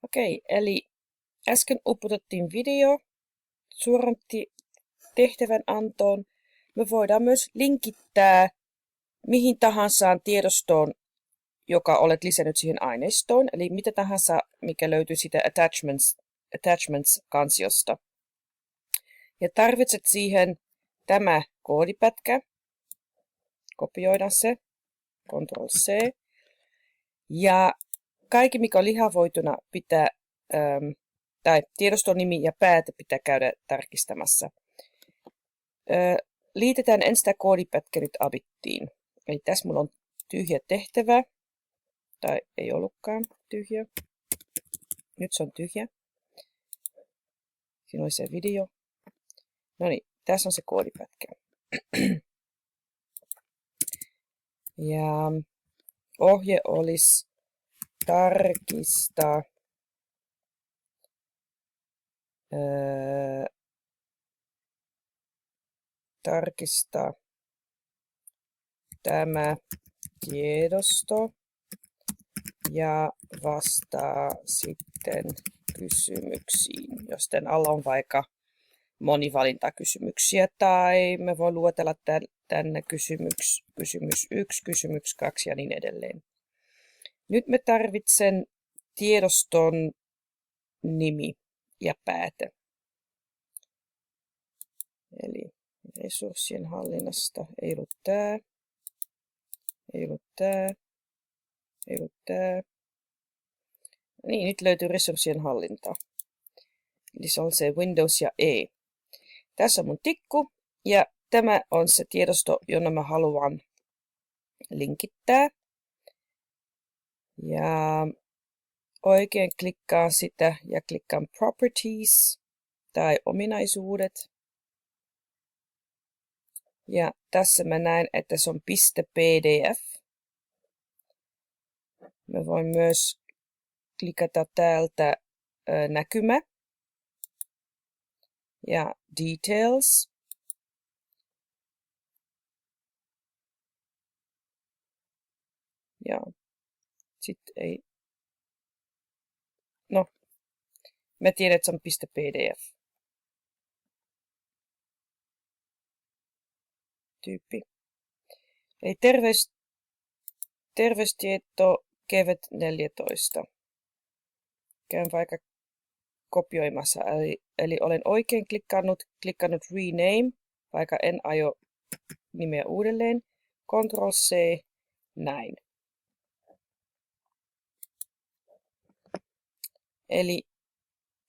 Okei, eli äsken uputettiin video suoraan tehtävän antoon. Me voidaan myös linkittää mihin tahansa tiedostoon, joka olet lisännyt siihen aineistoon, eli mitä tahansa, mikä löytyy siitä attachments-kansiosta. Ja tarvitset siihen tämä koodipätkä, kopioidaan se, Ctrl-C, ja kaikki, mikä on lihavoituna, pitää, tai tiedoston nimi ja pääte pitää käydä tarkistamassa. Liitetään ensin tämä koodipätkä nyt Abittiin. Eli tässä mulla on tyhjä tehtävä, tai ei ollutkaan tyhjä. Nyt se on tyhjä. Siinä oli se video. No niin, tässä on se koodipätkä. Ja ohje olisi tarkista tämä tiedosto ja vastaa sitten kysymyksiin, jos tämän alla on vaikka monivalintakysymyksiä tai me voin luetella tänne kysymys 1, kysymys 2 ja niin edelleen. Nyt me tarvitsen tiedoston nimi ja pääte. Eli resurssien hallinnasta ei ollut tämä, ei ollut tämä, ei ollut tämä. Niin, nyt löytyy resurssien hallinta. Eli se on se Windows ja E. Tässä on mun tikku ja tämä on se tiedosto, jonne mä haluan linkittää. Ja oikein klikkaan sitä ja klikkaan Properties tai ominaisuudet. Ja tässä mä näen, että se on .pdf. Mä voin myös klikata täältä näkymä ja Details. Ja sitten ei. No, mä tiedän, että se on .pdf. Tyyppi. Eli terveystieto kevet 14. Käyn vaikka kopioimassa. Eli olen oikein klikannut rename, vaikka en aio nimeä uudelleen. Ctrl-C, näin. Eli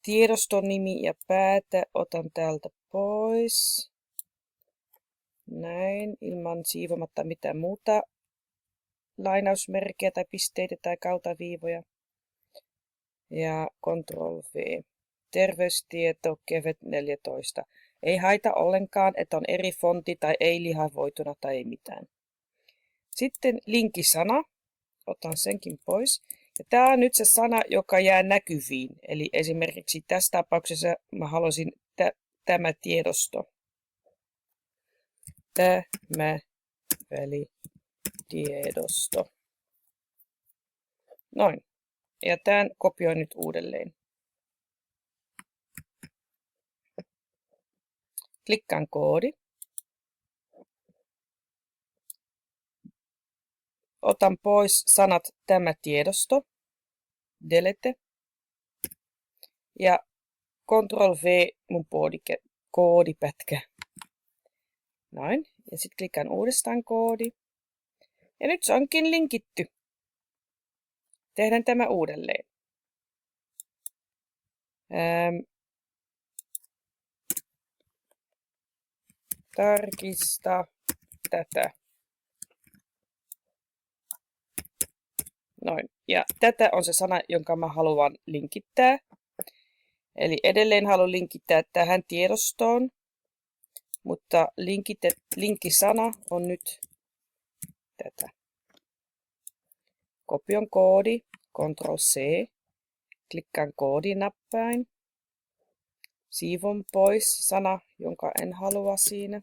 tiedoston nimi ja päätä otan täältä pois. Näin, ilman siivomatta mitään muuta lainausmerkkejä tai pisteitä tai kautaviivoja. Ja Ctrl-V. Terveystieto kevet 14. Ei haita ollenkaan, että on eri fontti tai ei lihavoituna tai ei mitään. Sitten linkkisana. Otan senkin pois. Ja tämä on nyt se sana, joka jää näkyviin. Eli esimerkiksi tässä tapauksessa mä haluaisin tämä tiedosto. Tämä välitiedosto. Noin. Ja tämän kopioin nyt uudelleen. Klikkaan koodi. Otan pois sanat tämä tiedosto. Delete. Ja Ctrl-V mun koodipätkä. Noin. Ja sitten klikkaan uudestaan koodi. Ja nyt se onkin linkitty. Tehdään tämä uudelleen. Tarkista tätä. Noin. Ja tätä on se sana, jonka mä haluan linkittää. Eli edelleen haluan linkittää tähän tiedostoon. Mutta linkkisana on nyt tätä. Kopion koodi, Ctrl-C, klikkaan koodinappain, siivon pois sana, jonka en halua siinä,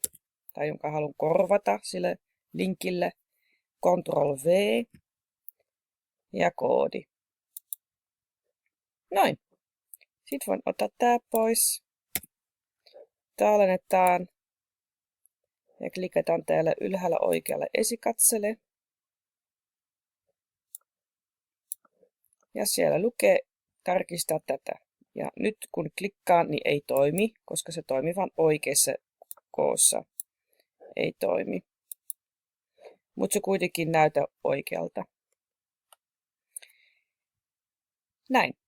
tai jonka haluan korvata sille linkille, Ctrl-V ja koodi. Noin. Sitten voin ottaa tää pois. Tallennetaan. Ja klikataan täällä ylhäällä oikealla esikatsele. Ja siellä lukee tarkistaa tätä. Ja nyt kun klikkaan, niin ei toimi, koska se toimii vain oikeassa koossa. Ei toimi. Mutta se kuitenkin näytä oikealta. Näin.